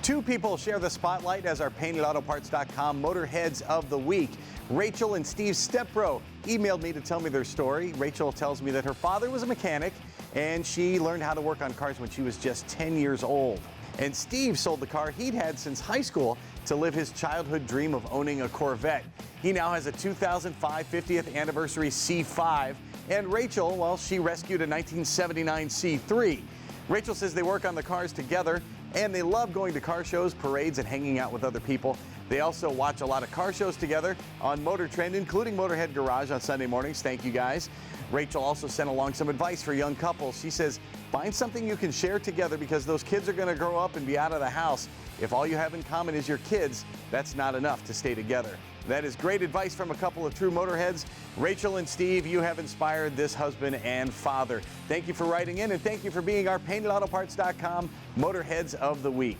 Two people share the spotlight as our paintedautoparts.com Motorheads of the Week. Rachel and Steve Stepro emailed me to tell me their story. Rachel tells me that her father was a mechanic and she learned how to work on cars when she was just 10 years old. And Steve sold the car he'd had since high school to live his childhood dream of owning a Corvette. He now has a 2005 50th anniversary C5. And Rachel, well, she rescued a 1979 C3. Rachel says they work on the cars together and they love going to car shows, parades, and hanging out with other people. They also watch a lot of car shows together on Motor Trend, including Motorhead Garage on Sunday mornings. Thank you, guys. Rachel also sent along some advice for young couples. She says, find something you can share together because those kids are going to grow up and be out of the house. If all you have in common is your kids, that's not enough to stay together. That is great advice from a couple of true Motorheads. Rachel and Steve, you have inspired this husband and father. Thank you for writing in, and thank you for being our paintedautoparts.com Motorheads of the Week.